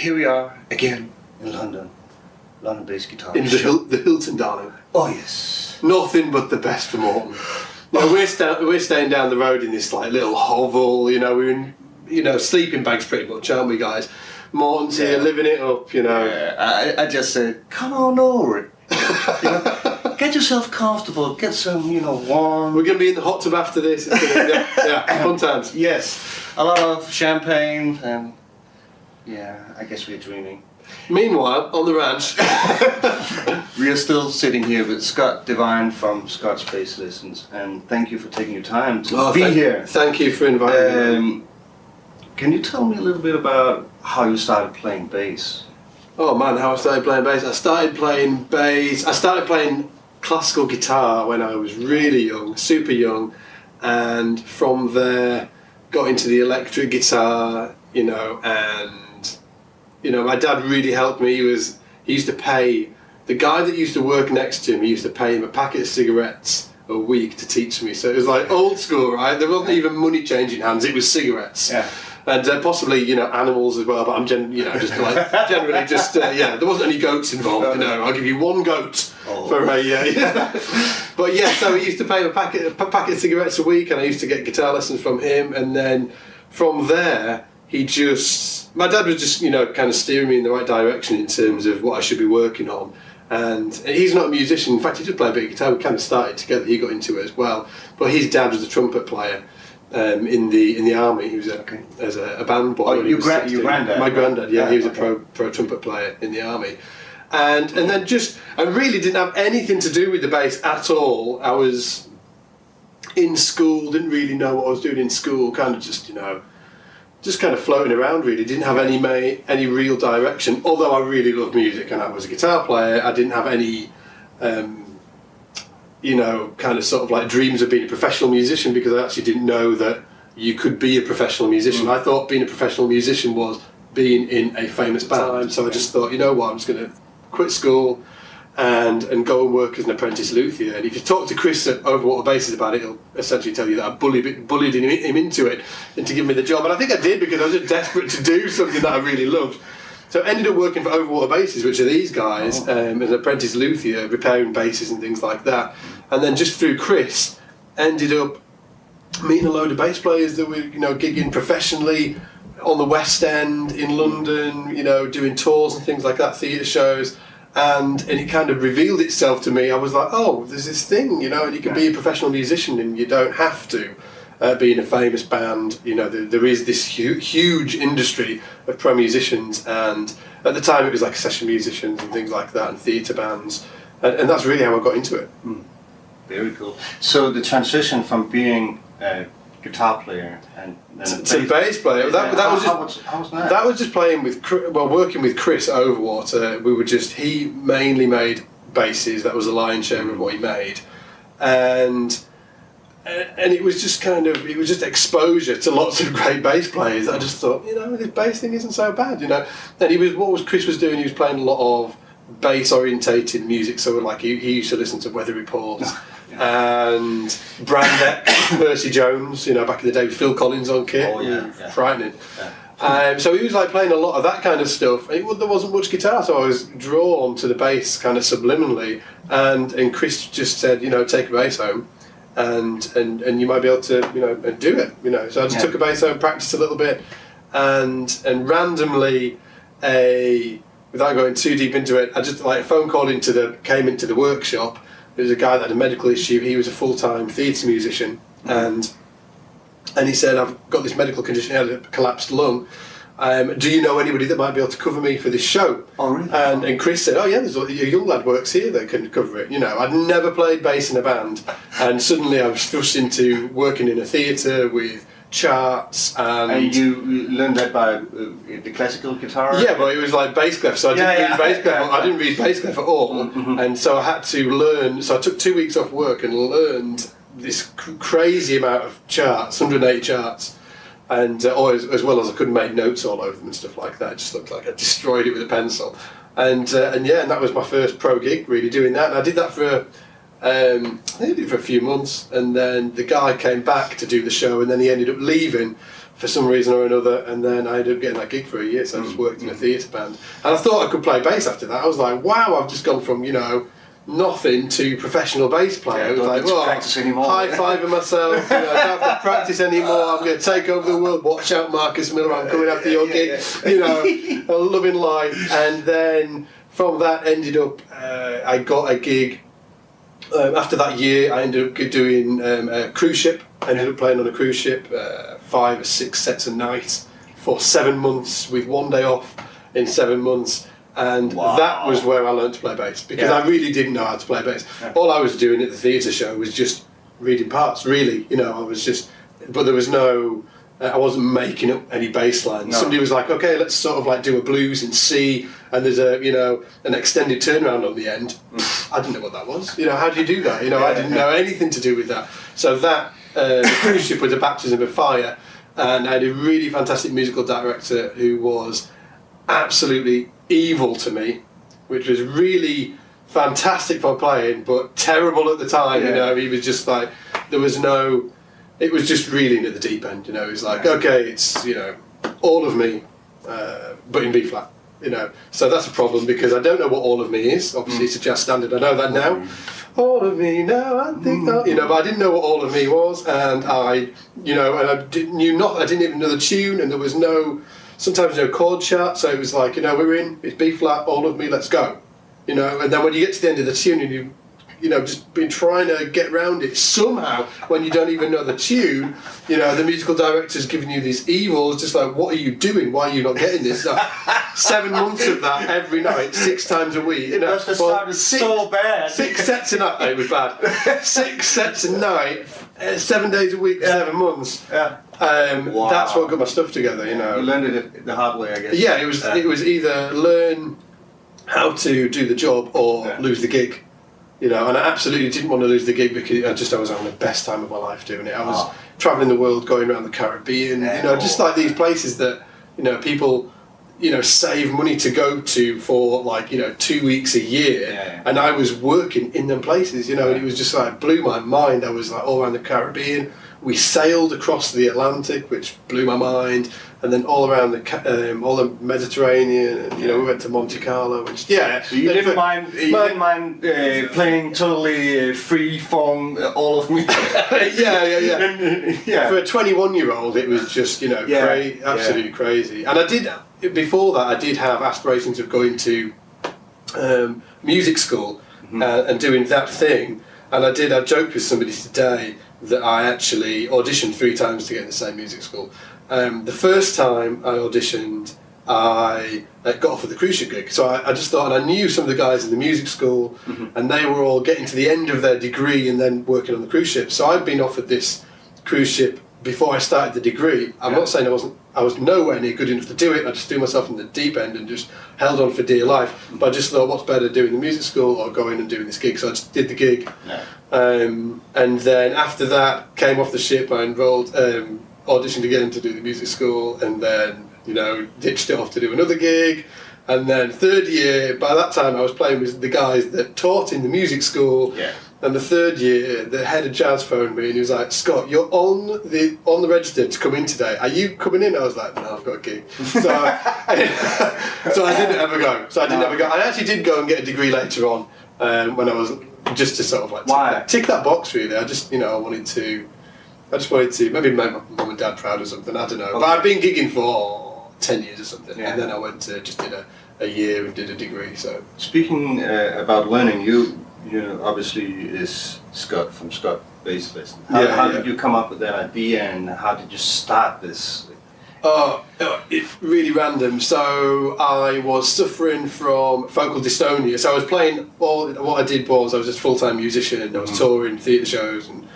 here we are again in London bass guitar. In the Hilton, darling. Oh yes. Nothing but the best for Morten. Now, we're staying down the road in this like little hovel. We're in sleeping bags pretty much, aren't we, guys? Morten's here living it up. Yeah, I just said, come on over. Get yourself comfortable. Get some, warm. We're going to be in the hot tub after this. It's gonna, yeah, fun times. Yes, a lot of champagne and I guess we're dreaming. Meanwhile, on the ranch, we are still sitting here with Scott Devine from Scott's Bass Lessons, and thank you for taking your time to be here. Thank you for inviting me. Can you tell me a little bit about how you started playing bass? Oh man, how I started playing bass. I started playing classical guitar when I was really young, super young, and from there got into the electric guitar, and my dad really helped me. He used to pay the guy that used to work next to him. He used to pay him a packet of cigarettes a week to teach me. So it was like old school, right? There wasn't even money changing hands. It was cigarettes. Yeah. And possibly, animals as well, but I'm generally there wasn't any goats involved, I'll give you one goat for a, But yeah, so he used to pay him a packet of cigarettes a week, and I used to get guitar lessons from him, and then from there, my dad was just, kind of steering me in the right direction in terms of what I should be working on. And he's not a musician, in fact he just played a bit of guitar, we kind of started together, he got into it as well, but his dad was a trumpet player. In the army, he was as a band boy. Oh, your granddad? My granddad, he was a pro trumpet player in the army, and then I really didn't have anything to do with the bass at all. I was in school, didn't really know what I was doing in school, kind of just kind of floating around. Really didn't have any real direction. Although I really loved music and I was a guitar player, I didn't have any. Kind of sort of like dreams of being a professional musician, because I actually didn't know that you could be a professional musician. I thought being a professional musician was being in a famous band. So I just thought, I'm just going to quit school and go and work as an apprentice luthier. And if you talk to Chris at Overwater Basses about it, he'll essentially tell you that I bullied him into it and to give me the job. And I think I did, because I was just desperate to do something that I really loved. So I ended up working for Overwater Basses, which are these guys, as an apprentice luthier, repairing basses and things like that. And then just through Chris, ended up meeting a load of bass players that were, gigging professionally on the West End in London, doing tours and things like that, theatre shows. And it kind of revealed itself to me. I was like, oh, there's this thing, and you can be a professional musician and you don't have to. Be in a famous band, there is this huge industry of pro musicians, and at the time it was like session musicians and things like that, and theatre bands, and that's really how I got into it. Very cool. So the transition from being a guitar player and to bass player, that was just playing with, working with Chris at Overwater. He mainly made basses. That was the lion's share of what he made, and it was just exposure to lots of great bass players. I just thought, this bass thing isn't so bad, And Chris was doing, he was playing a lot of bass orientated music, so like he used to listen to Weather Reports and Brand X, Percy Jones, back in the day with Phil Collins on kit. Frightening. So he was like playing a lot of that kind of stuff. There wasn't much guitar, so I was drawn to the bass kind of subliminally, and Chris just said, take a bass home. And you might be able to do it, so I just took a bass home, practiced a little bit, and randomly, without going too deep into it, I just a phone call came into the workshop. There was a guy that had a medical issue. He was a full-time theatre musician, and he said, I've got this medical condition. He had a collapsed lung. Do you know anybody that might be able to cover me for this show? Oh, really? And Chris said, there's a young lad works here that can cover it. I'd never played bass in a band, and suddenly I was thrust into working in a theatre with charts. And you learned that by the classical guitar? Yeah, but it was like bass clef, so I didn't read bass clef at all, and so I had to learn. So I took 2 weeks off work and learned this crazy amount of charts, 180 charts. And as well as I couldn't make notes all over them and stuff like that. It just looked like I destroyed it with a pencil. And that was my first pro gig, really, doing that. And I did that for a few months. And then the guy came back to do the show, and then he ended up leaving for some reason or another, and then I ended up getting that gig for a year, so I just worked in a theatre band. And I thought I could play bass after that. I was like, wow, I've just gone from, nothing to professional bass player. Yeah, it was like, practice anymore. high-fiving myself, I don't have to practice anymore, I'm going to take over the world, watch out Marcus Miller, I'm coming after your gig, I'm loving life. And then from that ended up, I got a gig, after that year I ended up doing a cruise ship. I ended up playing on a cruise ship, 5 or 6 sets a night for 7 months with 1 day off in 7 months. And that was where I learned to play bass, because I really didn't know how to play bass. All I was doing at the theatre show was just reading parts, really. I was just, but there was no, I wasn't making up any bass lines. No. Somebody was like, okay, let's sort of like do a blues in C, and there's an extended turnaround on the end. I didn't know what that was. How do you do that? I didn't know anything to do with that. So that, the cruise ship was a baptism of fire, and I had a really fantastic musical director who was absolutely evil to me, which was really fantastic for playing, but terrible at the time. He was just like, it was just reeling at the deep end. It was like, okay, it's all of me, but in B flat. So that's a problem, because I don't know what all of me is. Obviously, it's a jazz standard. I know that now. All of me now, I think. But I didn't know what all of me was, and I didn't even know the tune, and there was sometimes no chord chart. So it was like, we're in. It's B flat. All of me. Let's go. And then when you get to the end of the tune, and just been trying to get around it somehow when you don't even know the tune, the musical director's giving you these evils, just like, what are you doing? Why are you not getting this? So 7 months of that every night, 6 times a week. It must have sounded so bad. 6 sets a night. It was bad. 6 sets a night, 7 days a week, 7 months. Yeah. That's what got my stuff together. You learned it the hard way, I guess. Yeah, it was either learn how to do the job or lose the gig. And I absolutely didn't want to lose the gig, because I was having the best time of my life doing it. I was travelling the world, going around the Caribbean, just like these places that, people, save money to go to for 2 weeks a year. And I was working in them places, and it was just like, blew my mind. I was like all around the Caribbean. We sailed across the Atlantic, which blew my mind, and then all around all the Mediterranean. And, we went to Monte Carlo, which So you didn't mind playing totally free form, all of me. yeah. For a 21-year-old, it was just absolutely crazy. And before that, I did have aspirations of going to music school and doing that thing. And I joked with somebody today that I actually auditioned 3 times to get in the same music school. The first time I auditioned, I got offered the cruise ship gig. So I just thought, and I knew some of the guys in the music school, and they were all getting to the end of their degree and then working on the cruise ship. So I'd been offered this cruise ship before I started the degree. I'm not saying I was nowhere near good enough to do it. I just threw myself in the deep end and just held on for dear life. But I just thought, what's better, doing the music school or going and doing this gig? So I just did the gig. And then after that, came off the ship, I enrolled, auditioned again to do the music school, and then, ditched it off to do another gig. And then 3rd year, by that time I was playing with the guys that taught in the music school. And the 3rd year, the head of jazz phoned me and he was like, Scott, you're on the register to come in today. Are you coming in? I was like, no, I've got a gig. So I didn't ever go. I actually did go and get a degree later on, when I was, just to sort of tick that box, really. I just, I wanted to maybe make my mum and dad proud or something, I don't know. But I've been gigging for 10 years or something, and then I went to, just did a year and did a degree. So speaking about learning, you obviously is Scott from Scott Bass Lesson. How did you come up with that idea, and how did you start this? It's really random. So I was suffering from focal dystonia. So I was playing, what I did was I was just a full-time musician, and I was touring theatre shows and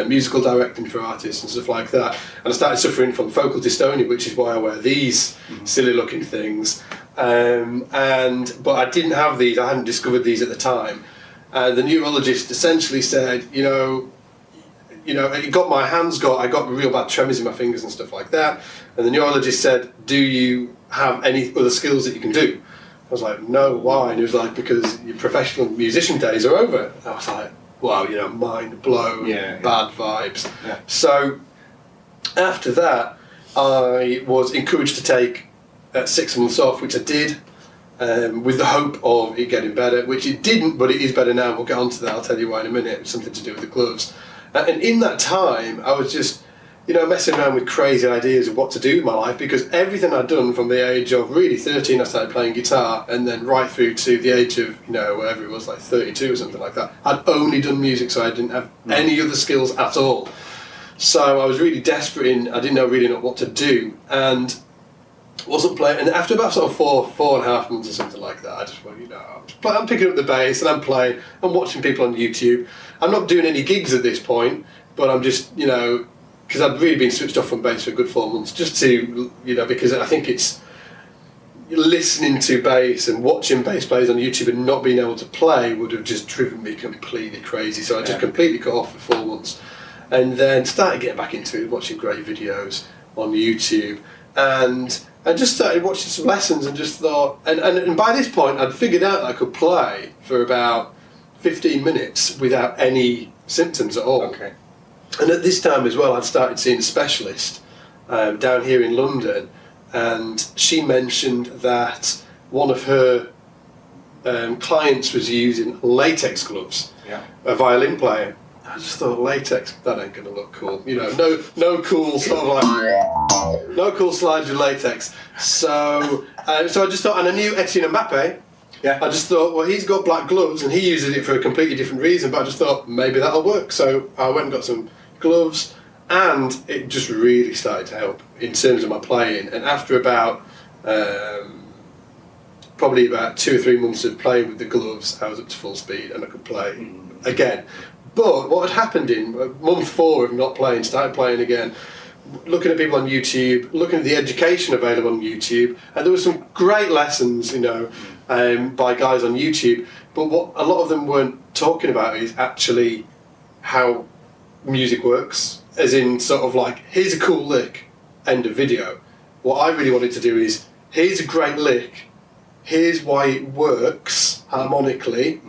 musical directing for artists and stuff like that. And I started suffering from focal dystonia, which is why I wear these silly-looking things. But I didn't have these. I hadn't discovered these at the time. The neurologist essentially said, I got real bad tremors in my fingers and stuff like that. And the neurologist said, do you have any other skills that you can do? I was like, no, why? And he was like, because your professional musician days are over. And I was like, wow, mind blown, bad vibes. So after that, I was encouraged to take 6 months off, which I did, with the hope of it getting better, which it didn't, but it is better now. We'll get on to that. I'll tell you why in a minute. It's something to do with the gloves. And in that time, I was just, messing around with crazy ideas of what to do with my life, because everything I'd done from the age of really 13, I started playing guitar, and then right through to the age of, whatever it was, like 32 or something like that, I'd only done music, so I didn't have any other skills at all. So I was really desperate I didn't really know what to do, and wasn't playing. And after about sort of 4.5 months or something like that, I just went, I'm picking up the bass and I'm playing. I'm watching people on YouTube. I'm not doing any gigs at this point, but I'm just, because I'd really been switched off from bass for a good 4 months, just to, because I think it's listening to bass and watching bass players on YouTube and not being able to play would have just driven me completely crazy. So I just completely cut off for 4 months, and then started getting back into it, watching great videos on YouTube, and I just started watching some lessons and just thought, and by this point I'd figured out that I could play for about 15 minutes without any symptoms at all. Okay. And at this time as well, I'd started seeing a specialist down here in London, and she mentioned that one of her clients was using latex gloves, a violin player. I just thought, latex, that ain't gonna look cool. No cool sort of like, no cool slides with latex. So I just thought, and I knew Etienne Mbappe. Yeah. I just thought, well, he's got black gloves and he uses it for a completely different reason, but I just thought maybe that'll work. So I went and got some gloves, and it just really started to help in terms of my playing. And after about probably about 2 or 3 months of playing with the gloves, I was up to full speed and I could play again. But what had happened in month 4 of not playing, started playing again, looking at people on YouTube, looking at the education available on YouTube, and there were some great lessons, by guys on YouTube, but what a lot of them weren't talking about is actually how music works, as in sort of like, here's a cool lick, end of video. What I really wanted to do is, here's a great lick, here's why it works harmonically,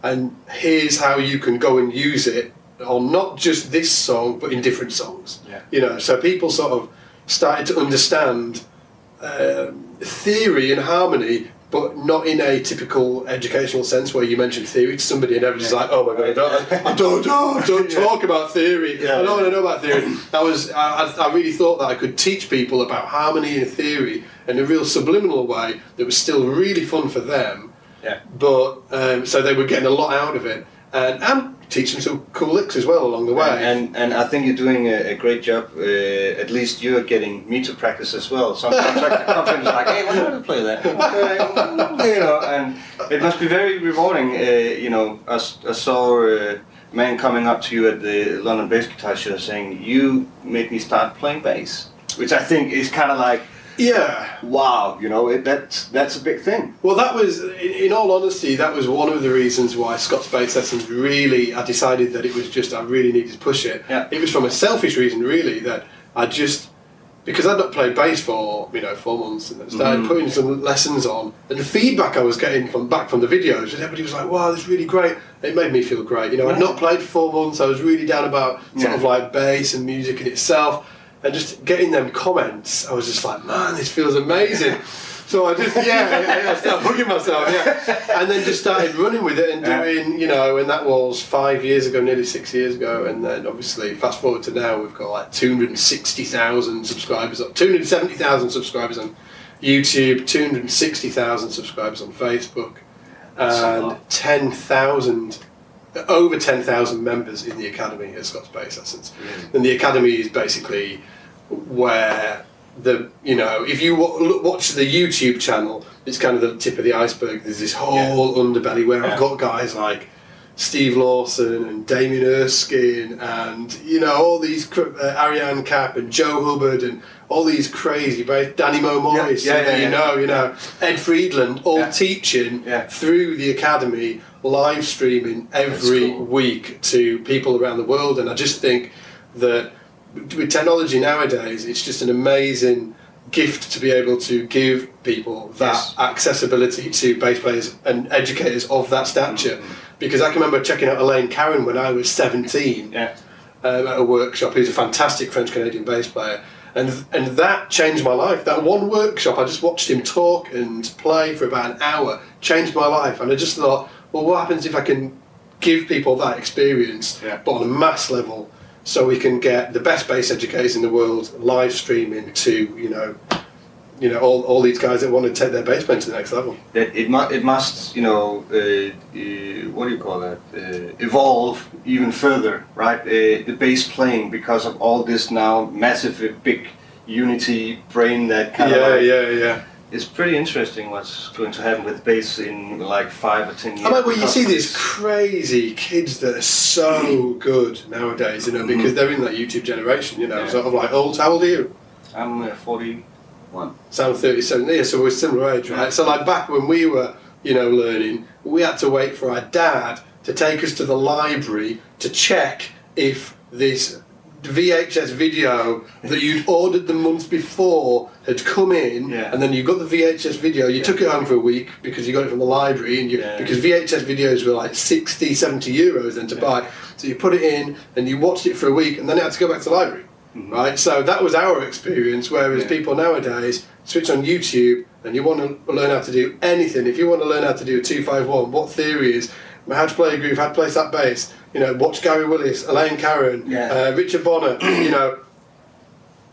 and here's how you can go and use it on not just this song, but in different songs. Yeah. So people sort of started to understand theory and harmony, but not in a typical educational sense where you mention theory to somebody and everybody's like, oh my god, I don't talk about theory. I don't want to know about theory. I really thought that I could teach people about harmony and theory in a real subliminal way that was still really fun for them. Yeah. But so they were getting a lot out of it, and teaching some cool licks as well along the way. And I think you're doing a great job. At least you're getting me to practice as well. Sometimes I come in and like, hey, why don't I play that? And it must be very rewarding. I saw a man coming up to you at the London Bass Guitar Show saying, you made me start playing bass, which I think is kind of like, yeah, wow, that's a big thing. Well, that was, in all honesty, that was one of the reasons why Scott's Bass Lessons really, I decided that it was just, I really needed to push it. Yeah. It was from a selfish reason, really, that I just, because I'd not played bass for, 4 months, and then started putting some lessons on, and the feedback I was getting back from the videos, and everybody was like, wow, this is really great. It made me feel great. I'd not played for 4 months, I was really down about sort of like bass and music in itself. And just getting them comments, I was just like, man, this feels amazing. So I just, I started hugging myself, and then just started running with it and doing, and that was 5 years ago, nearly 6 years ago, and then obviously fast forward to now, we've got like 260,000 subscribers, 270,000 subscribers on YouTube, 260,000 subscribers on Facebook, and 10,000. Over 10,000 members in the Academy at Scott's Bass Lessons. And the Academy is basically where if you watch the YouTube channel, it's kind of the tip of the iceberg. There's this whole underbelly where I've got guys like Steve Lawson and Damien Erskine and all these Ariane Kapp and Joe Hubbard and all these crazy Danny Mo Morris, Ed Friedland, all teaching through the Academy, live streaming every week to people around the world. And I just think that with technology nowadays, it's just an amazing gift to be able to give people that accessibility to bass players and educators of that stature. Because I can remember checking out Elaine Caron when I was 17 at a workshop, who's a fantastic French-Canadian bass player, And that changed my life. That one workshop, I just watched him talk and play for about an hour, changed my life. And I just thought, well, what happens if I can give people that experience, but on a mass level, so we can get the best bass educators in the world live streaming to, all these guys that want to take their bass playing to the next level. It must, what do you call that? Evolve even further, right? The bass playing, because of all this now massive, big unity brain that kind of Yeah. It's pretty interesting what's going to happen with bass in like 5 or 10 years. I like, well, you see these crazy kids that are so good nowadays, because they're in that YouTube generation, sort of like old. How old are you? I'm 41. So I'm 37. Yeah, so we're similar age, right? So like back when we were, learning, we had to wait for our dad to take us to the library to check if this VHS video that you'd ordered the month before had come in, and then you got the VHS video, you took it home for a week because you got it from the library, and because VHS videos were like 60, 70 euros then to buy, so you put it in and you watched it for a week and then it had to go back to the library, right? So that was our experience, whereas people nowadays switch on YouTube and you want to learn how to do anything. If you want to learn how to do a 251, what theory is, how to play a groove, how to play that bass, watch Gary Willis, Elaine Caron, Richard Bonner,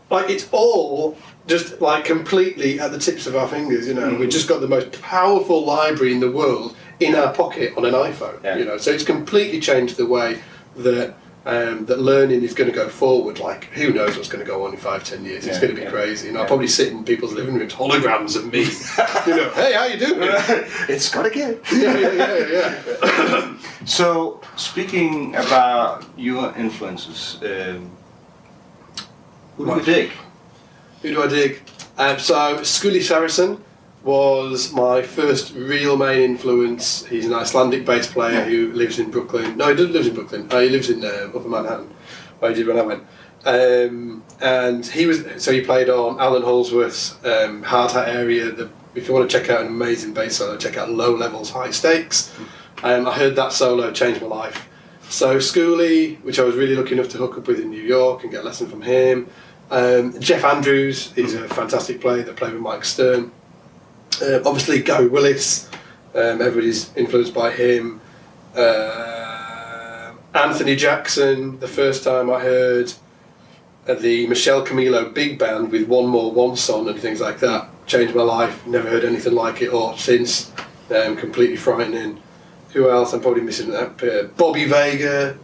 like it's all just like completely at the tips of our fingers, We've just got the most powerful library in the world in our pocket on an iPhone, So it's completely changed the way that that learning is going to go forward. Like, who knows what's going to go on in 5-10 years? It's going to be crazy. I'll probably sit in people's living rooms, holograms of me. Hey, how you doing? It's got to get. Yeah. So, speaking about your influences, who do you dig? Who do I dig? So, Scully Saracen was my first real main influence. He's an Icelandic bass player who lives in Brooklyn. No, he doesn't live in Brooklyn. He lives in Upper Manhattan, where he did when I went. And he played on Alan Holdsworth's Hard Hat area. If you want to check out an amazing bass solo, check out Low Levels, High Stakes. I heard that solo changed my life. So Scully, which I was really lucky enough to hook up with in New York and get a lesson from him. Jeff Andrews is a fantastic player that played with Mike Stern. Obviously Gary Willis, everybody's influenced by him. Anthony Jackson, the first time I heard the Michelle Camilo big band with One More One Song and things like that, changed my life. Never heard anything like it or since. Completely frightening. Who else? I'm probably missing that. Bobby Vega,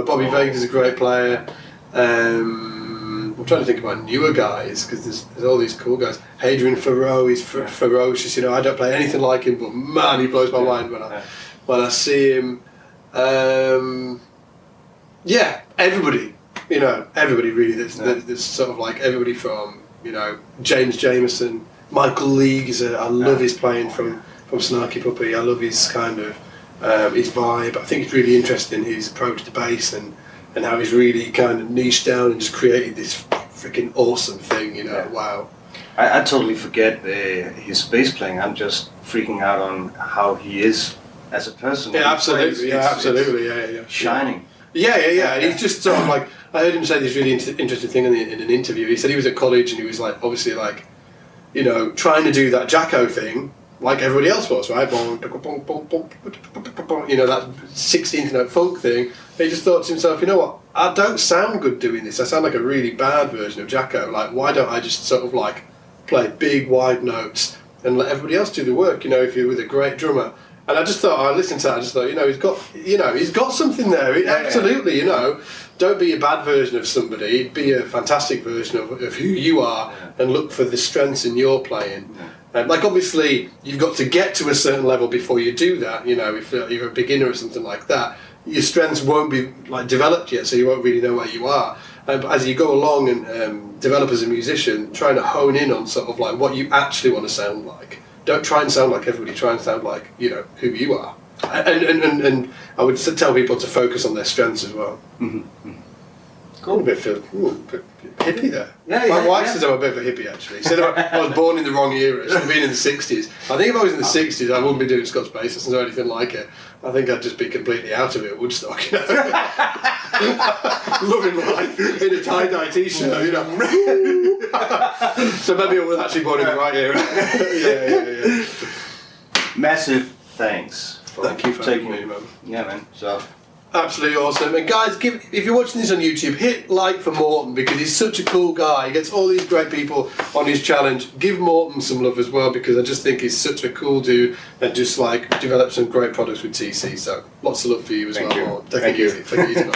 Bobby Vega's a great player. I'm trying to think about newer guys because there's all these cool guys. Hadrian Farrow, he's ferocious. I don't play anything like him, but man, he blows my mind when I see him. Everybody. Everybody really. There's sort of like everybody from James Jameson, Michael League I love his playing from Snarky Puppy. I love his kind of his vibe. I think it's really interesting his approach to bass and how he's really kind of niched down and just created this freaking awesome thing, wow. I totally forget his bass playing. I'm just freaking out on how he is as a person. Yeah, absolutely. It's shining. Yeah. And he's just sort of like, I heard him say this really interesting thing in an interview. He said he was at college and he was like, obviously like, trying to do that Jacko thing like everybody else was, right? That 16th note funk thing. He just thought to himself, you know what? I don't sound good doing this. I sound like a really bad version of Jacko. Like, why don't I just sort of like play big wide notes and let everybody else do the work? If you're with a great drummer. And I just thought, I listened to that. I just thought, he's got something there. Absolutely, Don't be a bad version of somebody. Be a fantastic version of who you are, and look for the strengths in your playing. Like obviously, you've got to get to a certain level before you do that. If you're a beginner or something like that, your strengths won't be like developed yet, so you won't really know where you are. But as you go along and develop as a musician, trying to hone in on sort of like what you actually want to sound like. Don't try and sound like everybody. Try and sound like who you are. And I would tell people to focus on their strengths as well. Mm-hmm. Cool. A bit hippie there. My wife says I'm a bit of a hippie actually. She said I was born in the wrong era. She should have been in the 60s. I think if I was in the 60s, I wouldn't be doing Scots bass lessons or anything like it. I think I'd just be completely out of it at Woodstock. Loving life in a tie-dye t-shirt, you know. So maybe I was actually born in the right era. yeah. Massive thanks. Thank you for taking me, man. Yeah, man. So. Absolutely awesome. And guys, if you're watching this on YouTube, hit like for Morten because he's such a cool guy. He gets all these great people on his challenge. Give Morten some love as well because I just think he's such a cool dude and just like developed some great products with TC. So lots of love for you as well, Morten. Take it easy, man.